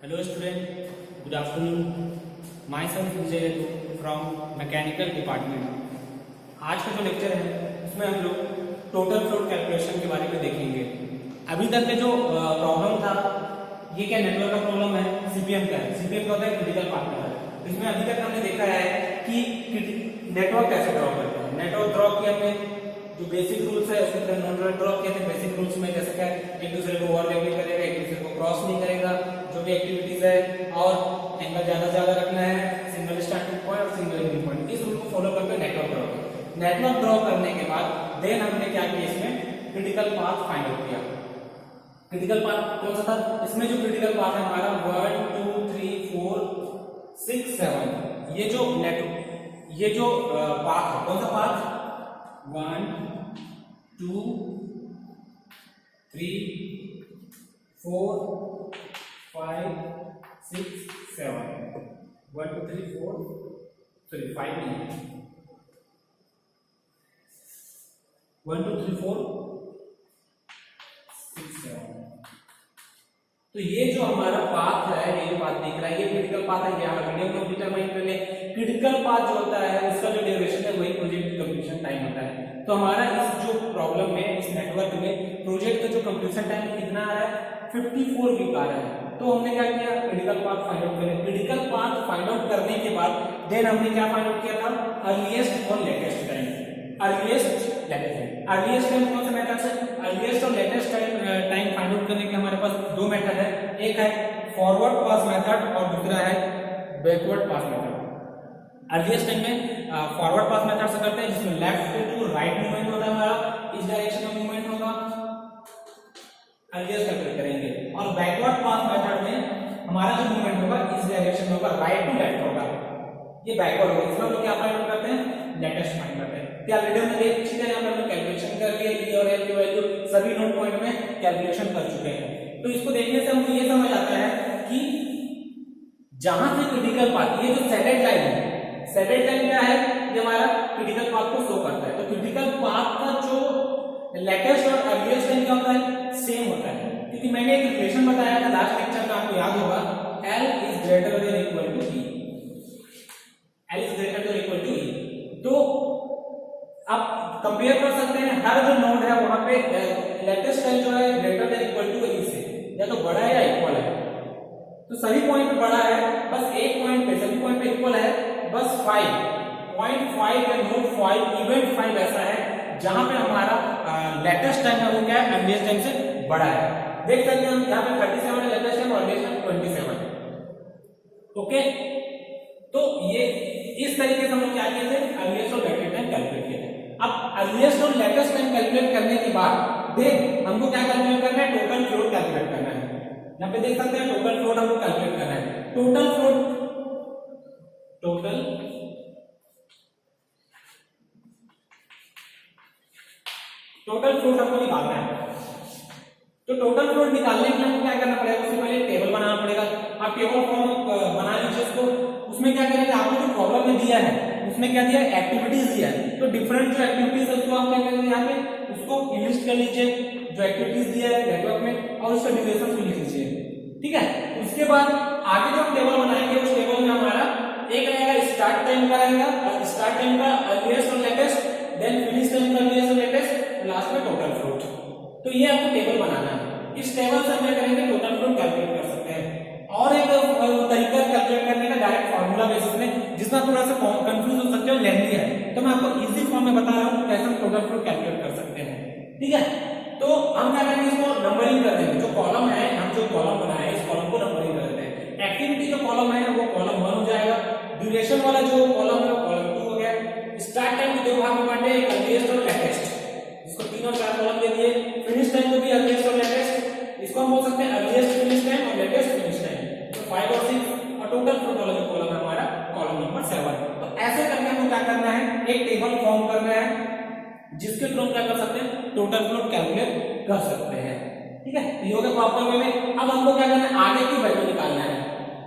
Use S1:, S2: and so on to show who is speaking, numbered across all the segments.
S1: Hello student, good afternoon. Myself Vijay from mechanical department. आज का जो लेक्चर है उसमें हम लोग टोटल फ्लोट कैलकुलेशन के बारे में देखेंगे। अभी तक के जो प्रॉब्लम था ये क्या नेटवर्क का प्रॉब्लम है, सीपीएम का है। सीपीएम का होता है क्रिटिकल पार्ट का है। इसमें अभी तक हमने देखा है कि नेटवर्क कैसे ड्रॉ करते हैं। नेटवर्क ड्रॉ किया हमने जो बेसिक रूल्स है उसके तरह नॉन ड्रॉ किए थे। बेसिक रूल्स में जैसे क्या एक दूसरे को ओवरलैप नहीं करेगा, एक दूसरे को क्रॉस नहीं करेगा, जो भी एक्टिविटीज है, और एंगल ज्यादा रखना है, सिंगल स्टार्टिंग पॉइंट और सिंगल एंडिंग पॉइंट। इस रूल को फॉलो करके नेटवर्क ड्रॉ करने के बाद देन हमने क्या किया, इसमें क्रिटिकल पाथ फाइंड आउट किया। क्रिटिकल पाथ कौन सा था, इसमें जो क्रिटिकल पाथ है हमारा 1 2 3 4 6 7, ये जो पाथ है, कौन सा पाथ, 1 2 3 4 5 6 7, 1 2 3 4 सॉरी 5 नहीं, 1 2 3 4 6 7। तो ये जो हमारा पाथ है, ये पाथ दिख रहा है, ये क्रिटिकल पाथ है। यहाँ मीडियम को डिटरमाइन कर ले। क्रिटिकल पाथ जो होता है उसका जो ड्यूरेशन है वही प्रोजेक्ट कंप्लीशन टाइम होता है। तो हमारा इस जो प्रॉब्लम में, इस नेटवर्क में प्रोजेक्ट का जो कंप्लीशन टाइम कितना आ रहा है, 54 वीक आ रहा है। तो हमने क्या किया, क्रिटिकल पाथ फाइंड आउट करें। क्रिटिकल पाथ फाइंड आउट करने के बाद देन हमने क्या फाइंड आउट किया था, अर्लीस्ट और लेटेस्ट टाइम। अर्लीस्ट टाइम कौन सा मेथड है, अर्लीस्ट और लेटेस्ट टाइम फाइंड आउट करने के हमारे पास दो मेथड है। एक है फॉरवर्ड पास मेथड और दूसरा है बैकवर्ड पास मेथड। अर्लीस्ट टाइम में फॉरवर्ड पास मेथड से करते हैं, जिसमें लेफ्ट टू राइट मूवमेंट होता है हमारा, इस डायरेक्शन में मूवमेंट होगा, अर्लीस्ट कैलकुलेट करेंगे। और बैकवर्ड पास मेथड में हमारा जो मूवमेंट होगा इस डायरेक्शन में होगा, राइट टू लेफ्ट होगा, ये बैकवर्ड होगा। इसमें हम लोग क्या फाइंड आउट करते हैं, लेटेस्ट फाइंड करते हैं। क्या वीडियो में देख चुके हैं, यहाँ पर कैलकुलेशन कर लिया, ई और एल की वैल्यू सभी नोट पॉइंट में कैलकुलेशन कर चुके हैं। तो इसको देखने से हमको ये समझ आता है कि जहां से क्रिटिकल पाथ, ये जो शेडेड लाइन है, शेडेड लाइन क्या है, ये हमारा क्रिटिकल पाथ को शो करता है। तो क्रिटिकल पाथ का जो लेटेस्ट और अर्लीस्ट टाइम क्या होता है, सेम होता है। क्योंकि मैंने एक रिलेशन बताया था लास्ट लेक्चर में, आपको याद होगा, L is greater than equal to E। L is greater than equal to E। तो आप कंपेयर कर सकते हैं, हर जो नोड है वहां पे लेटेस्ट टाइम जो है greater than equal to E से, या तो बड़ा है या इक्वल है। तो सभी पॉइंट पे बड़ा है, बस एक पॉइंट पे, सभी पॉइंट पे इक्वल है, बस 5.5 या नोड 5 इवेंट 5 ऐसा है जहां पे हमारा लेटेस्ट टाइम है वो क्या है, अर्लीस्ट टाइम से बड़ा है। देख सकते हैं हम यहाँ पे 37 है लेटेस्ट टाइम और अर्लीस्ट टाइम 27। ओके, तो ये इस तरीके से हम लोग क्या किए थे, अर्लीस्ट और लेटेस्ट टाइम कैलकुलेट किए थे। अब अर्लीस्ट और लेटेस्ट टाइम कैलकुलेट करने के बाद देख हमको क्या कैलकुलेट करना है, टोटल फ्लोट कैलकुलेट करना है। यहाँ पे देख सकते हैं टोटल फ्लोट हमको कैलकुलेट करना है। टोटल फ्लोट हमको निकालना है। तो टोटल फ्लोट निकालने के लिए हमको क्या करना पड़ेगा, उससे पहले टेबल बनाना पड़ेगा। आप टेबल फॉर्म बना लीजिए इसको। उसमें क्या करेंगे, आपको जो प्रॉब्लम में दिया है उसमें क्या दिया है, एक्टिविटीज दिया है। तो डिफरेंट जो एक्टिविटीज है उसको आप क्या करेंगे, यहाँ पे उसको लिस्ट कर लीजिए जो एक्टिविटीज दिया है नेटवर्क में, और उसका ड्यूरेशन भी लिख लीजिए। ठीक है, उसके बाद आगे जो हम टेबल बनाएंगे उस टेबल में हमारा एक रहेगा स्टार्ट टाइम का रहेगा, और स्टार्ट टाइम का अर्लीस्ट और लेटेस्ट, देन फिनिश टाइम का अर्लीस्ट और लेटेस्ट, लास्ट में टोटल फ्लोट। तो ये आपको टेबल बनाना है। इस टेबल से हम क्या करेंगे, टोटल फ्लोट कैलकुलेट कर सकते हैं। और एक तरीका कैलकुलेट करने का डायरेक्ट फार्मूला बेसिस में, जिसमें थोड़ा सा कंफ्यूज हो सकते हो, लेंथी है, तो मैं आपको इजी फॉर्म में बता रहा हूँ कैसे हम टोटल फ्लोट कैलकुलेट कर सकते हैं। ठीक है, तो हम क्या करेंगे, इसको नंबरिंग कर देंगे। जो कॉलम है, हम जो कॉलम बनाए इस कॉलम को नंबरिंग कर देते हैं। एक्टिविटी जो कॉलम है वो कॉलम 1 हो जाएगा, ड्यूरेशन वाला जो कॉलम है वो कॉलम 2 हो गया, स्टार्ट टाइम को दो भाग में बांटे, एक अर्लीस्ट और लेटेस्ट, इसको 3 और 4 कॉलम दे दिए। फिनिश टाइम को भी अर्लीस्ट और लेटेस्ट, इसको हम बोल सकते हैं अर्लीस्ट फिनिश टाइम और लेटेस्ट फिनिश टाइम। तो 5 और 6, और टोटल फ्लोट वाला जो कॉलम है हमारा कॉलम नंबर 7। तो ऐसे करके हमको क्या करना है, एक टेबल फॉर्म करना है जिसके थ्रू हम क्या कर सकते हैं, टोटल फ्लोट कैलकुलेट कर सकते हैं। ठीक है, ये हो गया प्रॉपर वे में। अब हमको क्या करना है, आगे की वैल्यू निकालना है।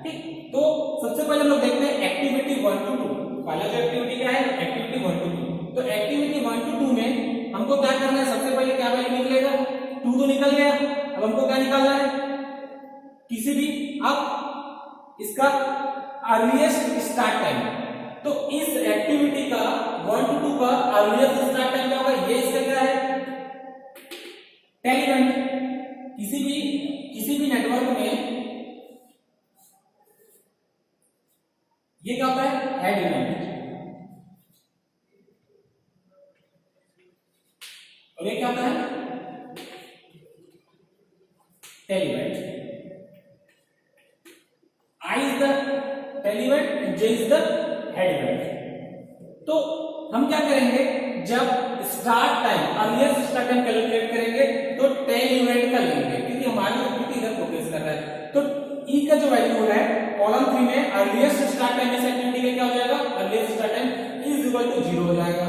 S1: ठीक, तो सबसे पहले हम लोग देखते हैं एक्टिविटी 1 to 2। पहला जो एक्टिविटी क्या है, एक्टिविटी 1 to 2। तो एक्टिविटी 1 to 2 में हमको क्या करना है, सबसे पहले क्या वैल्यू निकलेगा, 2 तो निकल गया। अब हमको क्या निकालना है, किसी भी अब इसका अर्लीस्ट स्टार्ट टाइम, तो इस एक्टिविटी का 1 to 2 का अर्लीस्ट स्टार्ट टाइम क्या होगा, ये इसका क्या है, टेल इवेंट। किसी भी नेटवर्क में ये क्या होता है, हेड इवेंट, और ये क्या होता है, tail event. I is the tail event and J is the head event। तो हम क्या करेंगे, जब start time earliest start time calculate करेंगे तो टेल इवेंट का लेंगे, क्योंकि हमारी एक्टिविटी इधर फोकस कर रहा है। तो E का जो वैल्यू है कॉलम 3 में अर्लीस्ट स्टार्ट टाइम इस एक्टिविटी का क्या हो जाएगा, earliest start time is equal to 0 हो जाएगा।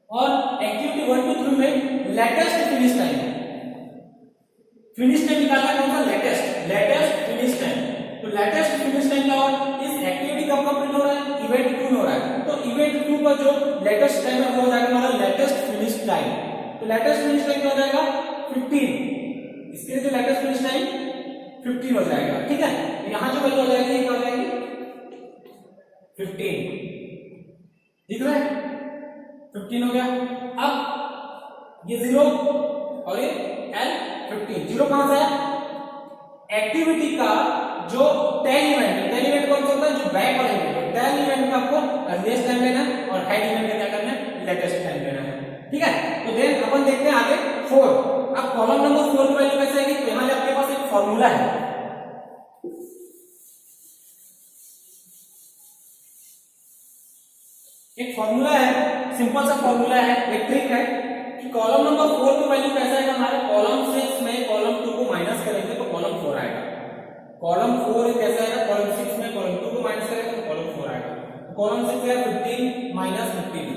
S1: और एक्टिविटी 1 to 3 में latest finish time, finish time निकालना कौन सा, लेटेस्ट फिनिश टाइम। तो लेटेस्ट फिनिश टाइम क्या होगा, इस एक्टिविटी कब कंप्लीट हो रहा है, इवेंट 2 हो रहा है, तो इवेंट 2 का जो लेटेस्ट टाइम है वो हो जाएगा हमारा लेटेस्ट फिनिश टाइम। तो लेटेस्ट फिनिश टाइम क्या हो जाएगा, 15। इसके लिए जो लेटेस्ट फिनिश टाइम 15 हो जाएगा, ठीक है। यहां जो वैल्यू हो जाएगी ये क्या हो जाएगी, 15, दिख रहा है, 15 हो गया। अब ये 0 और ये L 15, 0 कहां से है, एक्टिविटी का जो टेल इवेंट कौन सा होता है, जो बैक वाला इवेंट, टेल इवेंट का आपको अर्लीस्ट टाइम लेना है और हेड इवेंट का क्या करना है, लेटेस्ट टाइम लेना है, ठीक है। तो देन अपन देखते हैं आगे 4। अब कॉलम नंबर 4 की वैल्यू कैसे आएगी, तो यहां आपके पास एक फॉर्मूला है, सिंपल सा फॉर्मूला है, एक ट्रिक है कि कॉलम नंबर 4 की वैल्यू कैसे आएगा, हमारे कॉलम 6 में कॉलम 2 को माइनस करेंगे तो कॉलम 4 आएगा। कॉलम 4 कैसे आएगा, कॉलम 6 में कॉलम 2 को माइनस करेंगे तो कॉलम 4 आएगा। कॉलम 6 है 15 माइनस 15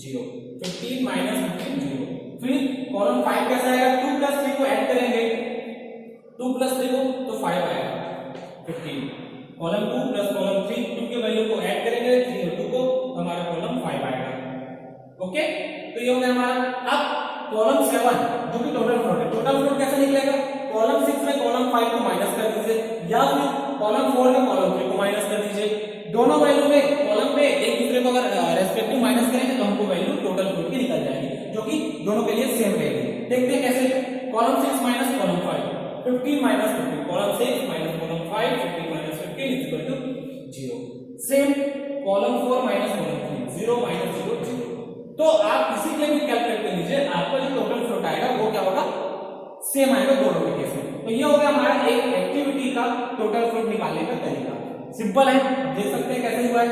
S1: 0, 15 माइनस 15 0। फिर कॉलम 5 कैसे आएगा, 2 प्लस 3 को ऐड करेंगे, 2 प्लस 3 को तो 5 आएगा 15। कॉलम 2 प्लस कॉलम 3, 2 के वैल्यू को ऐड करेंगे 3 और 2 को, तो हमारा कॉलम 5 आएगा। ओके, तो ये हो गया हमारा। अब कॉलम 7 जो कि टोटल फ्लोट है, टोटल फ्लोट कैसे निकलेगा, कॉलम 6 में कॉलम 5 को माइनस कर दीजिए या फिर कॉलम 4 में कॉलम 3 को माइनस कर दीजिए। दोनों वैल्यू में कॉलम में एक दूसरे को अगर रेस्पेक्टिव माइनस करेंगे तो हमको वैल्यू टोटल फ्लोट की निकल जाएगी, जो कि दोनों के लिए सेम रहेगी। देखते हैं कैसे, column 6 minus column 5, 15 minus 15, column 6 minus column 5, 15 minus 15 is equal to 0। Same column 4 minus column 3, 0 minus 0 0। तो आप इसी के लिए भी कैलकुलेट कर लीजिए, आपका जो टोटल फ्लोट आएगा वो क्या होगा, सेम आएगा दोनों के केस में। तो ये हो गया हमारा एक एक्टिविटी का टोटल फ्लोट निकालने का तरीका। सिंपल है, देख सकते हैं कैसे हुआ है।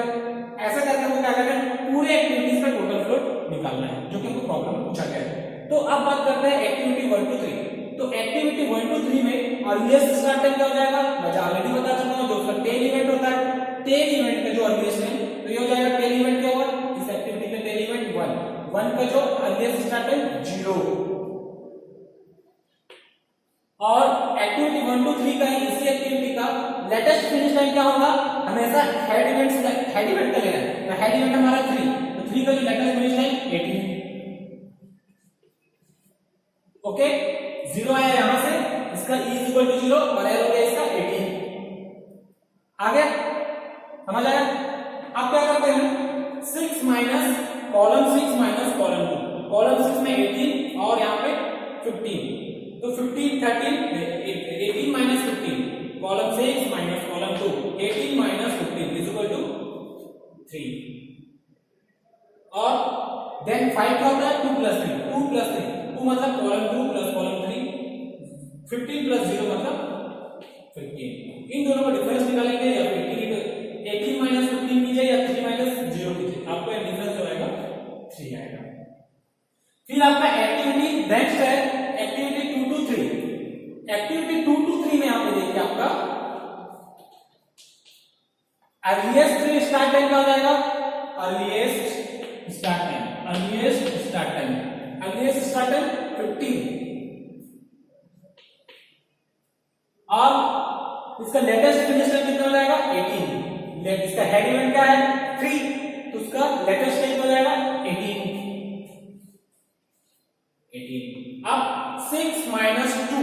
S1: ऐसा करके हमको क्या करना है, पूरे एक्टिविटीज का टोटल फ्लोट निकालना है, जो कि हमको प्रॉब्लम में पूछा गया है। तो अब बात करते हैं एक्टिविटी 1 to 3। तो एक्टिविटी 1 to 3 में अर्लीस्ट स्टार्ट टाइम क्या हो जाएगा, मैं ऑलरेडी बता चुका हूं, जो उसका टेल इवेंट होता है। टेल इवेंट का जो अर्लीस्ट है, तो ये हो जाएगा टेल इवेंट क्या होगा, इस एक्टिविटी का टेल इवेंट 1 का जो अर्लीस्ट स्टार्ट टाइम 0। और एक्टिविटी 1 to 3 का ही इसी एक्टिविटी का लेटेस्ट फिनिश टाइम क्या होगा, हमेशा हेड इवेंट का लेना है। तो हेड इवेंट हमारा 3, तो 3 का जो लेटेस्ट फिनिश टाइम 18। ओके, 0 आया यहां से, इसका e इज इक्वल टू 0 और l हो गया इसका 18। आगे समझ आया। अब क्या करते हैं, 6 minus column 6 minus column 2, column 6 में 18 और यहाँ पे 15, तो 15 13 18 minus 15, column 6 minus column 2, 18 minus 15 is equal to 3। और देन 5 क्या होता है, 2 प्लस 3, 2 प्लस 3, 2 मतलब कॉलम 2 प्लस कॉलम 3, 15 प्लस 0 मतलब 15। इन दोनों का डिफरेंस निकालेंगे या फिर 18 माइनस 15 कीजिए या 3 माइनस 0 कीजिए, आपको एक डिफरेंस जो आएगा 3 आएगा। फिर आपका एक्टिविटी नेक्स्ट है एक्टिविटी 2 to 3। एक्टिविटी 2 to 3 में यहाँ पे देखिए आपका अर्लीस्ट स्टार्ट टाइम क्या हो जाएगा, अर्लीस्ट स्टार्ट टाइम 15 और इसका लेटेस्ट फिनिश टाइम कितना हो जाएगा 18। इसका हेड इवेंट क्या है 3, तो उसका लेटेस्ट टाइम हो जाएगा 18। अब 6 माइनस 2,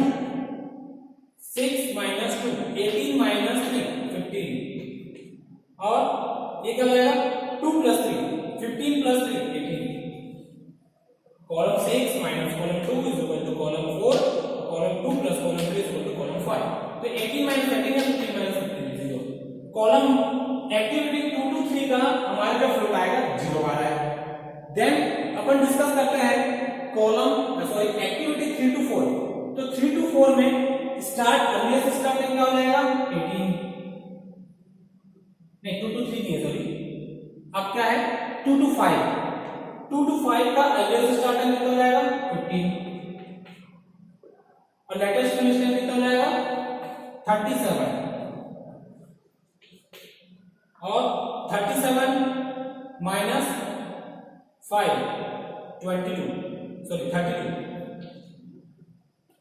S1: 6 माइनस 2 18 माइनस 3 15 और ये क्या हो जाएगा 2 plus 3 15 plus 3 18 column 6 minus column 2 is equal to column 4 column 2 plus column 3 is equal to column 5 तो 18 माइनस 18 है 15 माइनस 15 0 कॉलम एक्टिविटी 2 टू 3 का हमारा जो फ्लोट आएगा 0 आ रहा है देन अपन डिस्कस करते हैं कॉलम सॉरी एक्टिविटी 3 टू 4 तो 3 टू 4 में स्टार्ट अर्लीस्ट स्टार्टिंग क्या हो जाएगा 18 नहीं 2 टू 3 नहीं है सॉरी अब क्या है 2 टू 5 2 टू 5 का अर्लीस्ट स्टार्टिंग कितना हो जाएगा 15 और लेटेस्ट फिनिश टाइम कितना हो जाएगा 37 और 37 minus 5 22 sorry 32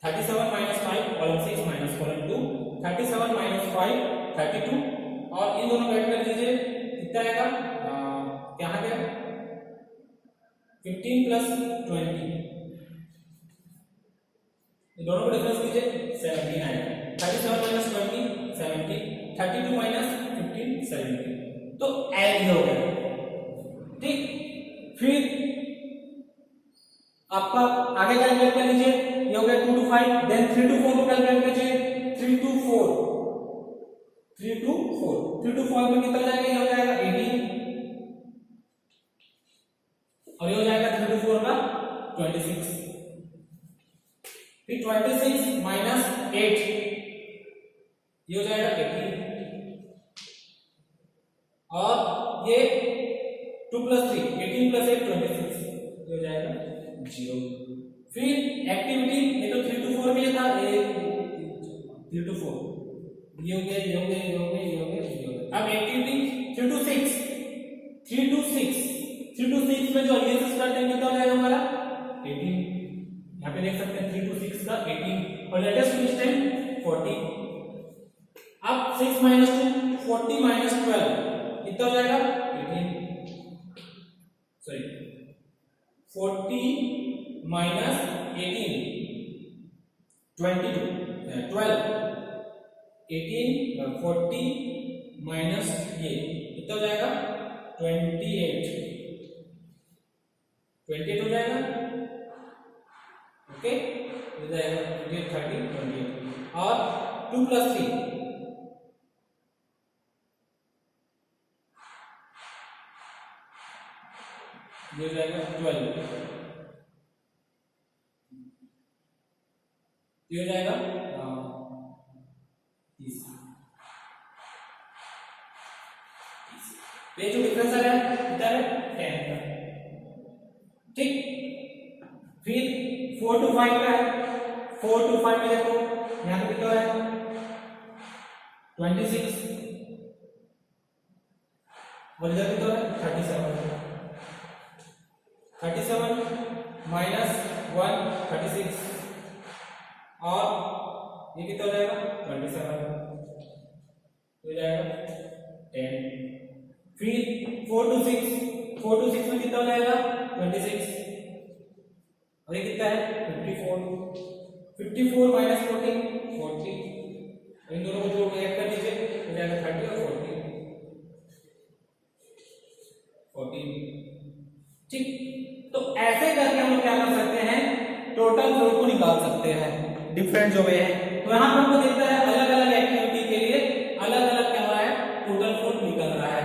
S1: 37 minus 5 column 6 minus column 2 37 minus 5 32 और इन दोनों को ऐड कर दीजिए कितना आएगा क्या आ गया 15 प्लस 20 ये दोनों को डिफरेंस कीजिए 17 आएगा 37 माइनस 20 70 32 माइनस 15 70 तो ऐड हो गया ठीक फिर आपका आगे कैलकुलेट कर लीजिए ये हो गया 2 टू 5 देन 3 टू 4 को कैलकुलेट कीजिए 3 टू 4 3 टू 4 3 टू 4 में कितना जाएगा ये हो जाएगा 18 और ये हो जाएगा 3 टू 4 का 26 फिर 26 माइनस 8 ये हो जाएगा 18 और ये 2 प्लस 3 18 प्लस 8 26 ये हो जाएगा 0 फिर एक्टिविटी ये तो 3 टू 4 के लिए था ये 3 टू 4 ये हो गया ये हो गया ये हो गया ये हो गया ये हो गया अब एक्टिविटी 3 टू 6 3 टू 6 3 टू 6 में जो अर्लीस्ट स्टार्ट टाइम कितना हो जाएगा हमारा 18 यहाँ पे देख सकते हैं 3 टू 6 का 18 और लेटेस्ट फिनिश टाइम 40 अब 6 माइनस 2 40 माइनस 12 कितना हो जाएगा 18 सॉरी 40 माइनस 18 22 12 18 40 माइनस ये कितना हो जाएगा 28 हो जाएगा ओके हो जाएगा 28 30 28 और 2 प्लस 3 ये हो जाएगा 12 ये हो जाएगा 30 ये जो डिफरेंस आ रहा है कितना है 10 का ठीक फिर 4 टू 5 का है 4 टू 5 में देखो यहाँ पे कितना है 26 और इधर कितना है 37 माइनस 1 36 और ये कितना हो जाएगा 27 हो जाएगा 10 फिर 4 टू 6 में कितना हो जाएगा 26 और ये कितना है 54 माइनस 40 इन दोनों को जोड़ के ऐड कर दीजिए हो जाएगा 30 और 14 ठीक तो ऐसे करके हम लोग क्या कर सकते हैं टोटल फ्लोट को निकाल सकते हैं डिफरेंट जो वे है तो यहाँ पर हमको देखता है अलग अलग एक्टिविटी के लिए अलग अलग क्या हो रहा है टोटल फ्लोट निकल रहा है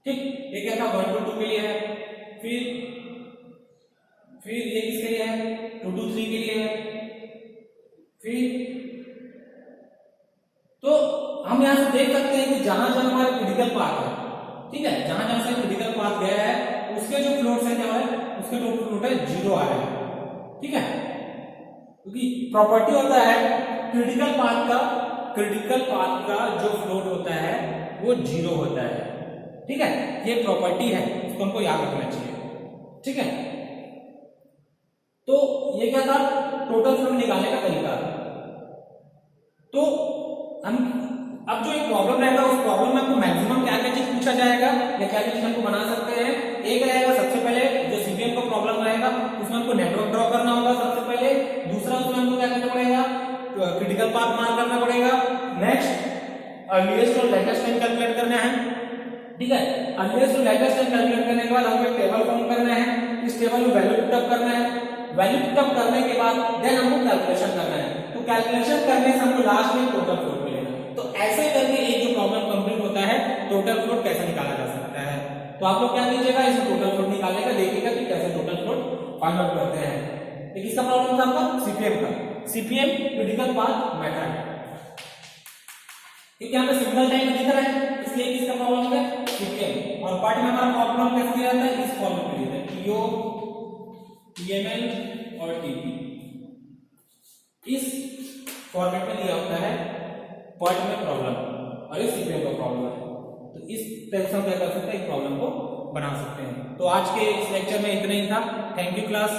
S1: ठीक ये क्या था 1 टू 2 के लिए है फिर ये किसके लिए है 2 टू 3 के लिए है फिर तो हम यहाँ से देख सकते हैं कि जहां जहां हमारा क्रिटिकल पाथ है ठीक है जहां जहां से क्रिटिकल पाथ गया है उसके जो फ्लोट्स है क्या है उसके जो फ्लोट है 0 आ रहा है ठीक है क्योंकि प्रॉपर्टी होता है क्रिटिकल पाथ का जो फ्लोट होता है वो 0 होता है ठीक है ये प्रॉपर्टी है इसको हमको याद रखना चाहिए ठीक है तो ये क्या था टोटल फ्लोट निकालने का तरीका तो हम अब जो एक प्रॉब्लम रहेगा उस प्रॉब्लम में आपको मैक्सिमम क्या क्या चीज पूछा जाएगा या क्या क्या चीज हमको बना सकते हैं एक रहेगा सबसे पहले जो सीबीएम का प्रॉब्लम रहेगा उसमें हमको नेटवर्क ड्रॉ करना होगा सबसे पहले दूसरा उसमें हमको क्या करना पड़ेगा क्रिटिकल पाथ मार्क करना पड़ेगा। नेक्स्ट अर्लीएस्ट और लेटेस्ट टाइम कैलकुलेट करना है, ठीक है। अर्लीएस्ट और लेटेस्ट टाइम कैलकुलेट करने के बाद हमें टेबल फॉर्म करना है, इस टेबल में वैल्यू पुटअप करना है, वैल्यू पुटअप करने के बाद देन हमको कैलकुलेशन करना है। तो कैलकुलेशन करने से हमको लास्ट में टोटल फ्लोट मिलेगा। तो ऐसे करके एक जो प्रॉब्लम कंप्लीट होता है टोटल फ्लोट कैसे निकाला जा सकता है। तो आप लोग क्या कीजिएगा, इसे टोटल फ्लोट निकालने का देखिएगा कि कैसे टोटल फ्लोट फाइंड आउट करते हैं। तो किसका प्रॉब्लम था आपका, सीपीएम का, सीपीएम क्रिटिकल पाथ मेथड। ठीक है, यहाँ पे सिंगल टाइम दिख रहा है इसलिए किसका प्रॉब्लम है, सीपीएम। और पार्ट में हमारा प्रॉब्लम कैसे दिया जाता है, इस फॉर्म में दिया जाता है, टीओ, टीएमएल और टीपी, इस फॉर्मेट में दिया होता है पार्ट में प्रॉब्लम, और इस सीपीएम का प्रॉब्लम है। तो इस तरह से हम क्या कर सकते हैं, एक प्रॉब्लम को बना सकते हैं। तो आज के इस लेक्चर में इतना ही था। Thank you class.